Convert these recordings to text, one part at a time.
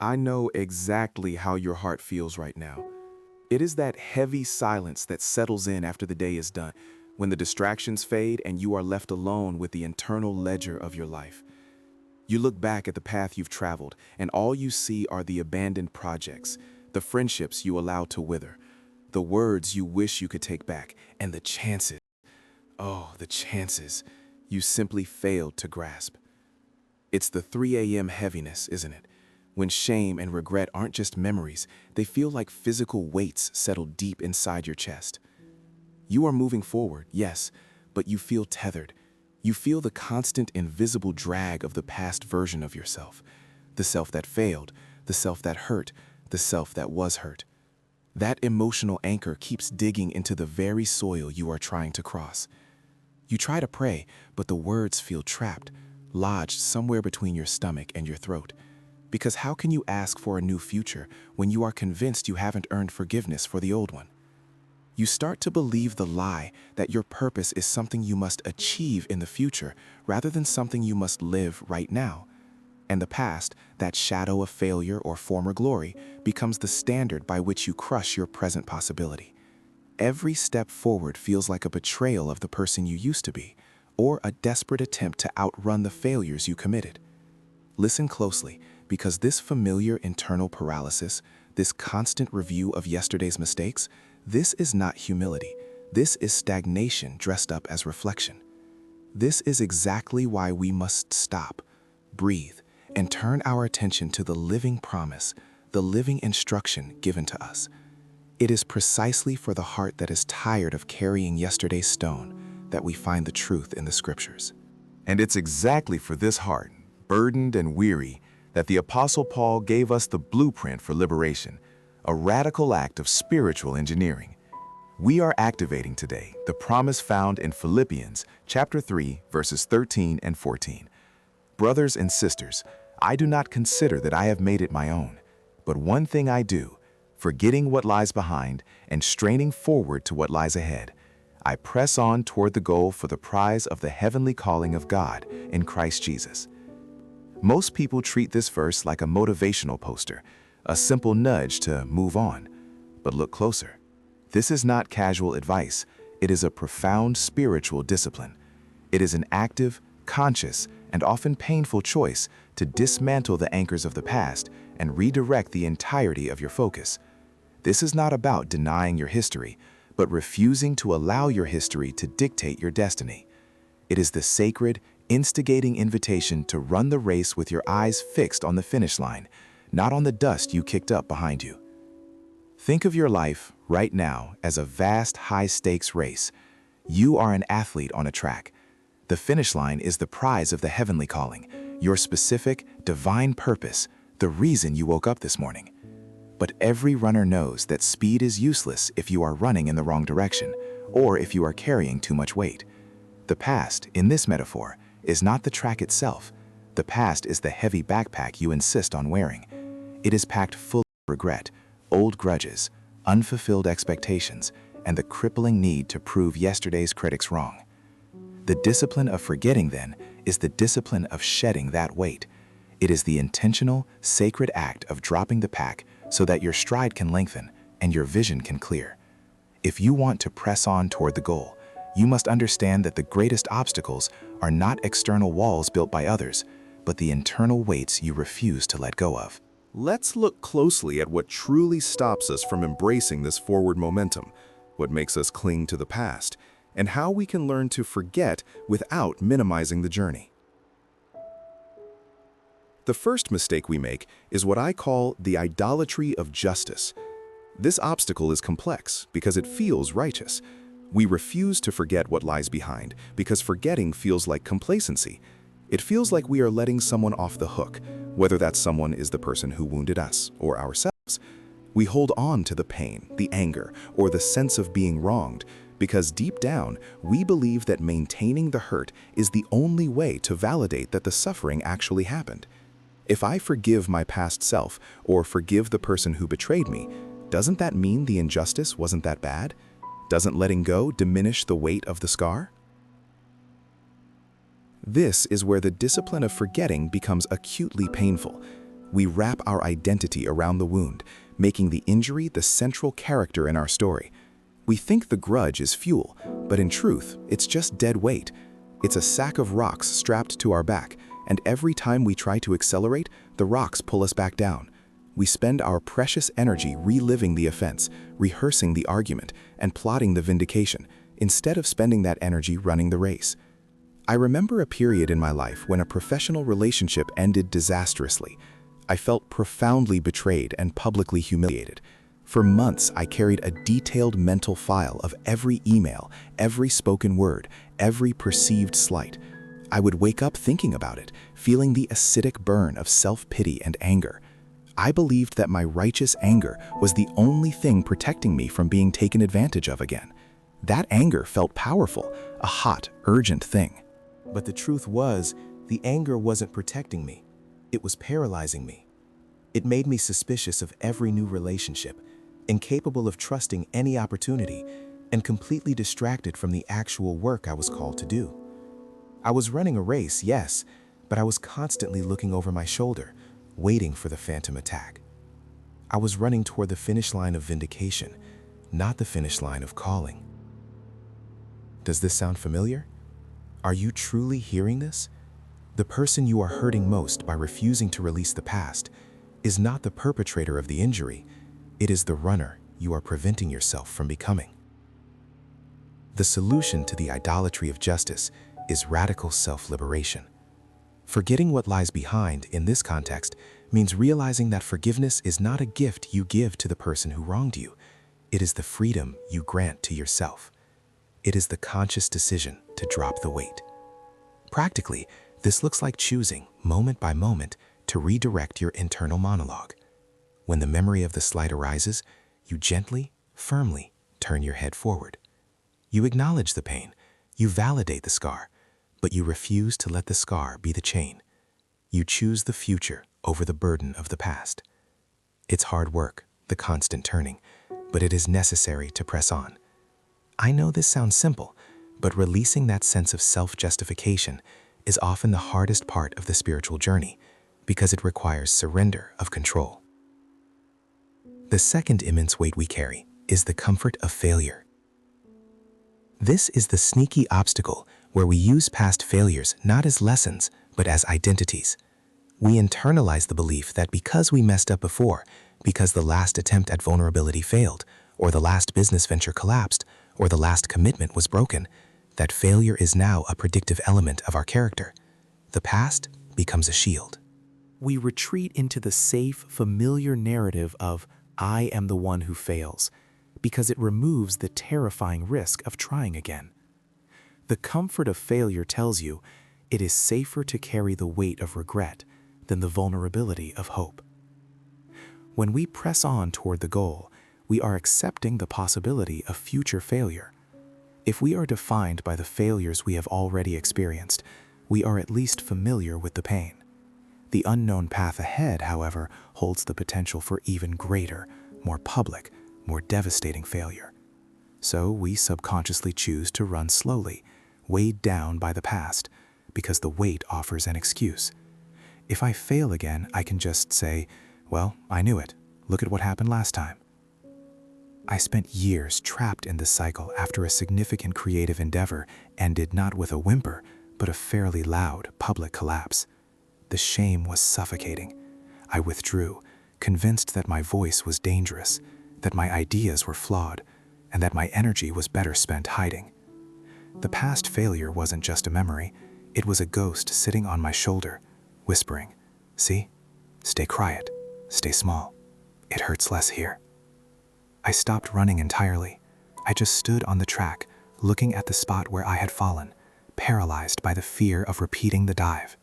I know exactly how your heart feels right now. It is that heavy silence that settles in after the day is done, when the distractions fade and you are left alone with the internal ledger of your life. You look back at the path you've traveled, and all you see are the abandoned projects, the friendships you allowed to wither, the words you wish you could take back, and the chances, oh, the chances, you simply failed to grasp. It's the 3 a.m. heaviness, isn't it? When shame and regret aren't just memories, they feel like physical weights settled deep inside your chest. You are moving forward, yes, but you feel tethered. You feel the constant invisible drag of the past version of yourself. The self that failed, the self that hurt, the self that was hurt. That emotional anchor keeps digging into the very soil you are trying to cross. You try to pray, but the words feel trapped, lodged somewhere between your stomach and your throat. Because how can you ask for a new future when you are convinced you haven't earned forgiveness for the old one? You start to believe the lie that your purpose is something you must achieve in the future rather than something you must live right now. And the past, that shadow of failure or former glory, becomes the standard by which you crush your present possibility. Every step forward feels like a betrayal of the person you used to be, or a desperate attempt to outrun the failures you committed. Listen closely, because this familiar internal paralysis, this constant review of yesterday's mistakes, this is not humility. This is stagnation dressed up as reflection. This is exactly why we must stop, breathe, and turn our attention to the living promise, the living instruction given to us. It is precisely for the heart that is tired of carrying yesterday's stone that we find the truth in the scriptures. And it's exactly for this heart, burdened and weary, that the Apostle Paul gave us the blueprint for liberation, a radical act of spiritual engineering. We are activating today the promise found in Philippians chapter 3, verses 13 and 14. Brothers and sisters, I do not consider that I have made it my own, but one thing I do, forgetting what lies behind and straining forward to what lies ahead, I press on toward the goal for the prize of the heavenly calling of God in Christ Jesus. Most people treat this verse like a motivational poster, a simple nudge to move on. But look closer. This is not casual advice. It is a profound spiritual discipline. It is an active, conscious, and often painful choice to dismantle the anchors of the past and redirect the entirety of your focus. This is not about denying your history, but refusing to allow your history to dictate your destiny. It is the sacred, instigating invitation to run the race with your eyes fixed on the finish line, not on the dust you kicked up behind you. Think of your life right now as a vast, high-stakes race. You are an athlete on a track. The finish line is the prize of the heavenly calling, your specific, divine purpose, the reason you woke up this morning. But every runner knows that speed is useless if you are running in the wrong direction, or if you are carrying too much weight. The past, in this metaphor, is not the track itself. The past is the heavy backpack you insist on wearing. It is packed full of regret, old grudges, unfulfilled expectations, and the crippling need to prove yesterday's critics wrong. The discipline of forgetting, then, is the discipline of shedding that weight. It is the intentional, sacred act of dropping the pack so that your stride can lengthen and your vision can clear. If you want to press on toward the goal, you must understand that the greatest obstacles are not external walls built by others, but the internal weights you refuse to let go of. Let's look closely at what truly stops us from embracing this forward momentum, what makes us cling to the past, and how we can learn to forget without minimizing the journey. The first mistake we make is what I call the idolatry of justice. This obstacle is complex because it feels righteous. We refuse to forget what lies behind because forgetting feels like complacency. It feels like we are letting someone off the hook, whether that someone is the person who wounded us or ourselves. We hold on to the pain, the anger, or the sense of being wronged because deep down, we believe that maintaining the hurt is the only way to validate that the suffering actually happened. If I forgive my past self or forgive the person who betrayed me, doesn't that mean the injustice wasn't that bad? Doesn't letting go diminish the weight of the scar? This is where the discipline of forgetting becomes acutely painful. We wrap our identity around the wound, making the injury the central character in our story. We think the grudge is fuel, but in truth, it's just dead weight. It's a sack of rocks strapped to our back, and every time we try to accelerate, the rocks pull us back down. We spend our precious energy reliving the offense, rehearsing the argument, and plotting the vindication, instead of spending that energy running the race. I remember a period in my life when a professional relationship ended disastrously. I felt profoundly betrayed and publicly humiliated. For months, I carried a detailed mental file of every email, every spoken word, every perceived slight. I would wake up thinking about it, feeling the acidic burn of self-pity and anger. I believed that my righteous anger was the only thing protecting me from being taken advantage of again. That anger felt powerful, a hot, urgent thing. But the truth was, the anger wasn't protecting me. It was paralyzing me. It made me suspicious of every new relationship, incapable of trusting any opportunity, and completely distracted from the actual work I was called to do. I was running a race, yes, but I was constantly looking over my shoulder, waiting for the phantom attack. I was running toward the finish line of vindication, not the finish line of calling. Does this sound familiar? Are you truly hearing this? The person you are hurting most by refusing to release the past is not the perpetrator of the injury, it is the runner you are preventing yourself from becoming. The solution to the idolatry of justice is radical self-liberation. Forgetting what lies behind in this context means realizing that forgiveness is not a gift you give to the person who wronged you. It is the freedom you grant to yourself. It is the conscious decision to drop the weight. Practically, this looks like choosing, moment by moment, to redirect your internal monologue. When the memory of the slight arises, you gently, firmly turn your head forward. You acknowledge the pain, you validate the scar, but you refuse to let the scar be the chain. You choose the future over the burden of the past. It's hard work, the constant turning, but it is necessary to press on. I know this sounds simple, but releasing that sense of self-justification is often the hardest part of the spiritual journey because it requires surrender of control. The second immense weight we carry is the comfort of failure. This is the sneaky obstacle where we use past failures not as lessons, but as identities. We internalize the belief that because we messed up before, because the last attempt at vulnerability failed, or the last business venture collapsed, or the last commitment was broken, that failure is now a predictive element of our character. The past becomes a shield. We retreat into the safe, familiar narrative of, I am the one who fails, because it removes the terrifying risk of trying again. The comfort of failure tells you it is safer to carry the weight of regret than the vulnerability of hope. When we press on toward the goal, we are accepting the possibility of future failure. If we are defined by the failures we have already experienced, we are at least familiar with the pain. The unknown path ahead, however, holds the potential for even greater, more public, more devastating failure. So we subconsciously choose to run slowly, weighed down by the past, because the weight offers an excuse. If I fail again, I can just say, well, I knew it. Look at what happened last time. I spent years trapped in this cycle after a significant creative endeavor ended not with a whimper, but a fairly loud public collapse. The shame was suffocating. I withdrew, convinced that my voice was dangerous, that my ideas were flawed, and that my energy was better spent hiding. The past failure wasn't just a memory, it was a ghost sitting on my shoulder, whispering, see, stay quiet, stay small. It hurts less here. I stopped running entirely. I just stood on the track, looking at the spot where I had fallen, paralyzed by the fear of repeating the dive.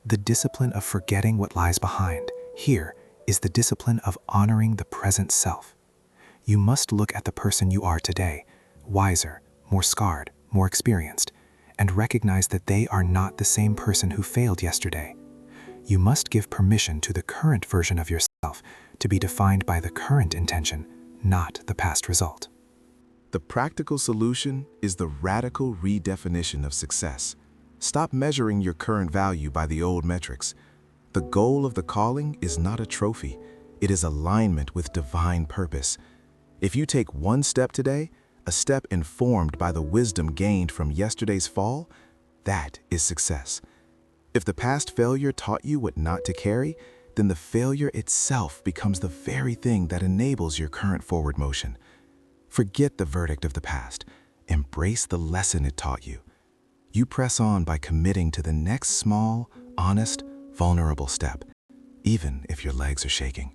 The discipline of forgetting what lies behind, here, is the discipline of honoring the present self. You must look at the person you are today, wiser, more scarred, more experienced, and recognize that they are not the same person who failed yesterday. You must give permission to the current version of yourself to be defined by the current intention, not the past result. The practical solution is the radical redefinition of success. Stop measuring your current value by the old metrics. The goal of the calling is not a trophy. It is alignment with divine purpose. If you take one step today, a step informed by the wisdom gained from yesterday's fall, that is success. If the past failure taught you what not to carry, then the failure itself becomes the very thing that enables your current forward motion. Forget the verdict of the past. Embrace the lesson it taught you. You press on by committing to the next small, honest, vulnerable step, even if your legs are shaking.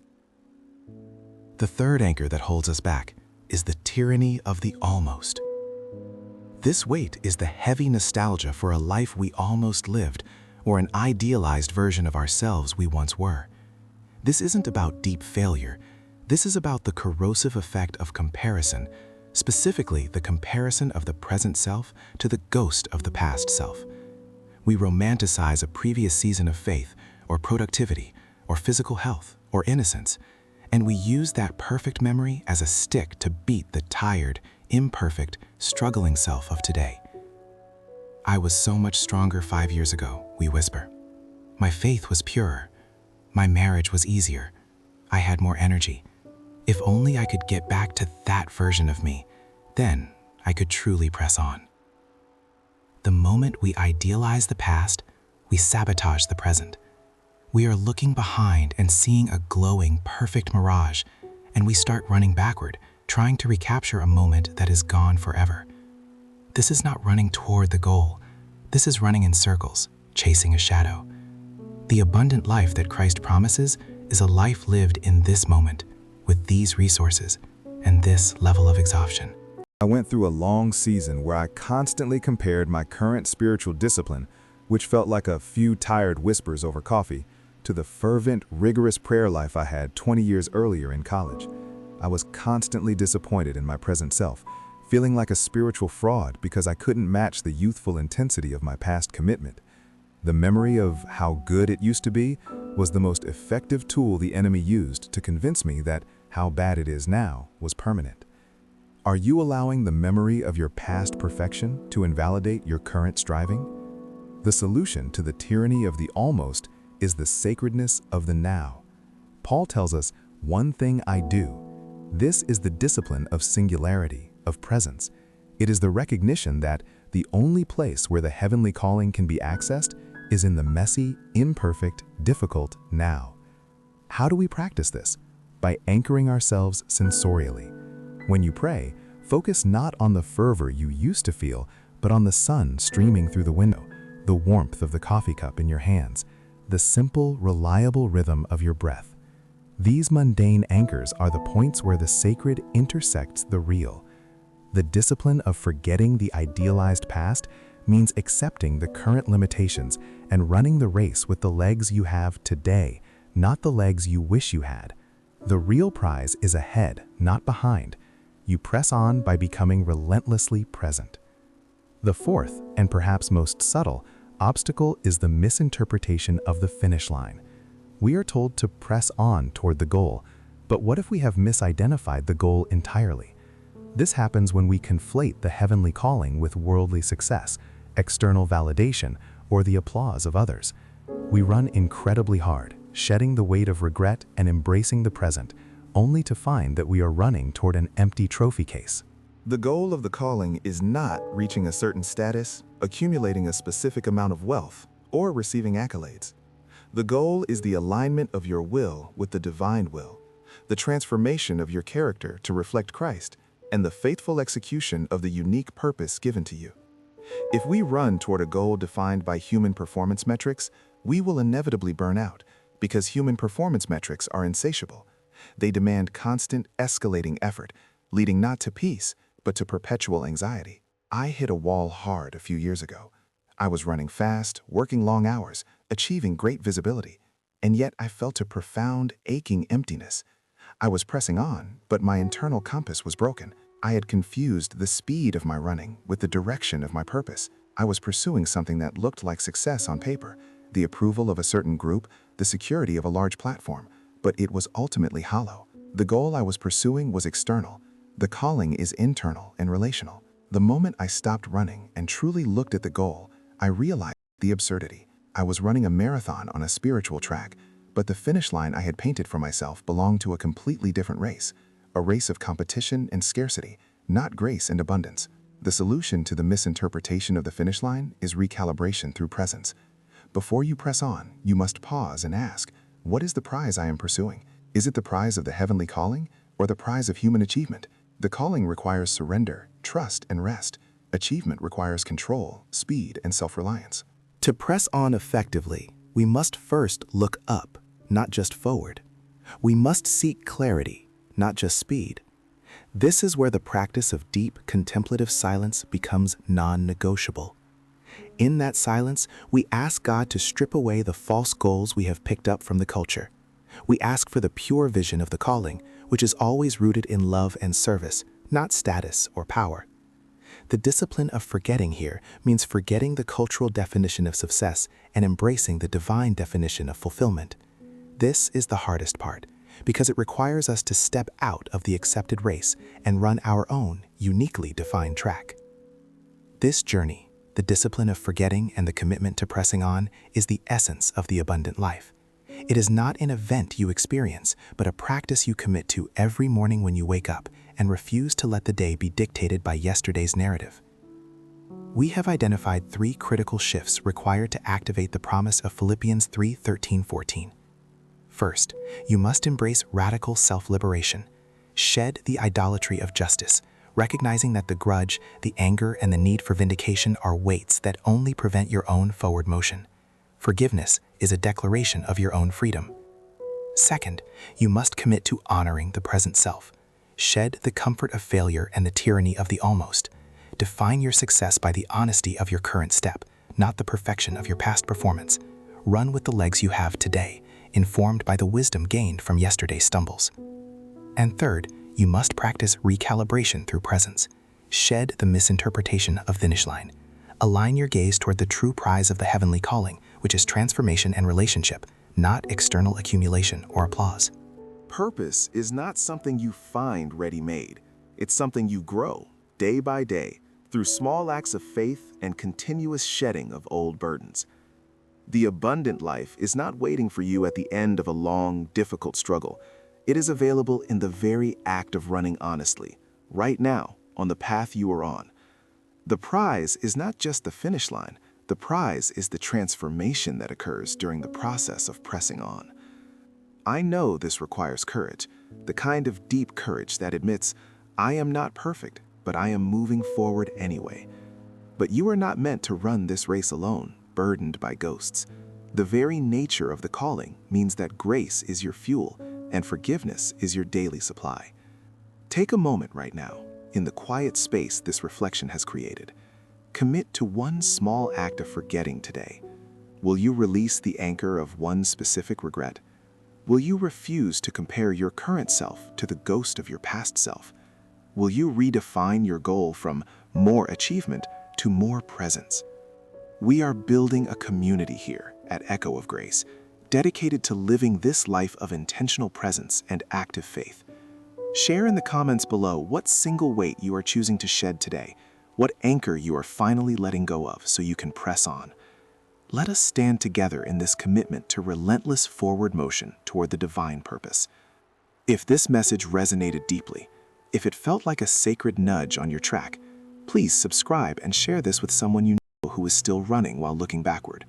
The third anchor that holds us back is the tyranny of the almost. This weight is the heavy nostalgia for a life we almost lived, or an idealized version of ourselves we once were. This isn't about deep failure. This is about the corrosive effect of comparison, specifically the comparison of the present self to the ghost of the past self. We romanticize a previous season of faith, or productivity, or physical health, or innocence, and we use that perfect memory as a stick to beat the tired, imperfect, struggling self of today. I was so much stronger 5 years ago, we whisper. My faith was purer. My marriage was easier. I had more energy. If only I could get back to that version of me, then I could truly press on. The moment we idealize the past, we sabotage the present. We are looking behind and seeing a glowing, perfect mirage, and we start running backward, trying to recapture a moment that is gone forever. This is not running toward the goal. This is running in circles, chasing a shadow. The abundant life that Christ promises is a life lived in this moment, with these resources and this level of exhaustion. I went through a long season where I constantly compared my current spiritual discipline, which felt like a few tired whispers over coffee, to the fervent, rigorous prayer life I had 20 years earlier in college. I was constantly disappointed in my present self, feeling like a spiritual fraud because I couldn't match the youthful intensity of my past commitment. The memory of how good it used to be was the most effective tool the enemy used to convince me that how bad it is now was permanent. Are you allowing the memory of your past perfection to invalidate your current striving? The solution to the tyranny of the almost is the sacredness of the now. Paul tells us, "One thing I do." This is the discipline of singularity, of presence. It is the recognition that the only place where the heavenly calling can be accessed is in the messy, imperfect, difficult now. How do we practice this? By anchoring ourselves sensorially. When you pray, focus not on the fervor you used to feel, but on the sun streaming through the window, the warmth of the coffee cup in your hands, the simple, reliable rhythm of your breath. These mundane anchors are the points where the sacred intersects the real. The discipline of forgetting the idealized past means accepting the current limitations and running the race with the legs you have today, not the legs you wish you had. The real prize is ahead, not behind. You press on by becoming relentlessly present. The fourth, and perhaps most subtle, obstacle is the misinterpretation of the finish line. We are told to press on toward the goal, but what if we have misidentified the goal entirely? This happens when we conflate the heavenly calling with worldly success, external validation, or the applause of others. We run incredibly hard, shedding the weight of regret and embracing the present, only to find that we are running toward an empty trophy case. The goal of the calling is not reaching a certain status, accumulating a specific amount of wealth, or receiving accolades. The goal is the alignment of your will with the divine will, the transformation of your character to reflect Christ, and the faithful execution of the unique purpose given to you. If we run toward a goal defined by human performance metrics, we will inevitably burn out, because human performance metrics are insatiable. They demand constant, escalating effort, leading not to peace, but to perpetual anxiety. I hit a wall hard a few years ago. I was running fast, working long hours, achieving great visibility, and yet I felt a profound, aching emptiness. I was pressing on, but my internal compass was broken. I had confused the speed of my running with the direction of my purpose. I was pursuing something that looked like success on paper, the approval of a certain group, the security of a large platform, but it was ultimately hollow. The goal I was pursuing was external. The calling is internal and relational. The moment I stopped running and truly looked at the goal, I realized the absurdity. I was running a marathon on a spiritual track, but the finish line I had painted for myself belonged to a completely different race, a race of competition and scarcity, not grace and abundance. The solution to the misinterpretation of the finish line is recalibration through presence. Before you press on, you must pause and ask, what is the prize I am pursuing? Is it the prize of the heavenly calling or the prize of human achievement? The calling requires surrender, trust, and rest. Achievement requires control, speed, and self-reliance. To press on effectively, we must first look up, not just forward. We must seek clarity, not just speed. This is where the practice of deep, contemplative silence becomes non-negotiable. In that silence, we ask God to strip away the false goals we have picked up from the culture. We ask for the pure vision of the calling, which is always rooted in love and service, not status or power. The discipline of forgetting here means forgetting the cultural definition of success and embracing the divine definition of fulfillment. This is the hardest part, because it requires us to step out of the accepted race and run our own, uniquely defined track. This journey, the discipline of forgetting and the commitment to pressing on, is the essence of the abundant life. It is not an event you experience, but a practice you commit to every morning when you wake up and refuse to let the day be dictated by yesterday's narrative. We have identified 3 critical shifts required to activate the promise of Philippians 3:13-14. First, you must embrace radical self-liberation. Shed the idolatry of justice, recognizing that the grudge, the anger, and the need for vindication are weights that only prevent your own forward motion. Forgiveness is a declaration of your own freedom. Second, you must commit to honoring the present self. Shed the comfort of failure and the tyranny of the almost. Define your success by the honesty of your current step, not the perfection of your past performance. Run with the legs you have today, informed by the wisdom gained from yesterday's stumbles. And third, you must practice recalibration through presence. Shed the misinterpretation of finish line. Align your gaze toward the true prize of the heavenly calling, which is transformation and relationship, not external accumulation or applause. Purpose is not something you find ready-made. It's something you grow, day by day, through small acts of faith and continuous shedding of old burdens. The abundant life is not waiting for you at the end of a long, difficult struggle. It is available in the very act of running honestly, right now, on the path you are on. The prize is not just the finish line. The prize is the transformation that occurs during the process of pressing on. I know this requires courage, the kind of deep courage that admits, I am not perfect, but I am moving forward anyway. But you are not meant to run this race alone, burdened by ghosts. The very nature of the calling means that grace is your fuel and forgiveness is your daily supply. Take a moment right now, in the quiet space this reflection has created. Commit to one small act of forgetting today. Will you release the anchor of one specific regret? Will you refuse to compare your current self to the ghost of your past self? Will you redefine your goal from more achievement to more presence? We are building a community here at Echo of Grace, dedicated to living this life of intentional presence and active faith. Share in the comments below what single weight you are choosing to shed today, what anchor you are finally letting go of so you can press on. Let us stand together in this commitment to relentless forward motion toward the divine purpose. If this message resonated deeply, if it felt like a sacred nudge on your track, please subscribe and share this with someone you know who is still running while looking backward.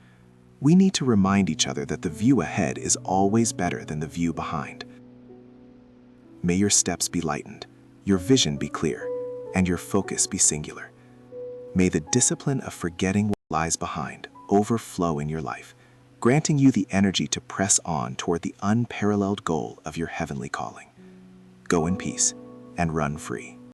We need to remind each other that the view ahead is always better than the view behind. May your steps be lightened, your vision be clear, and your focus be singular. May the discipline of forgetting what lies behind overflow in your life, granting you the energy to press on toward the unparalleled goal of your heavenly calling. Go in peace and run free.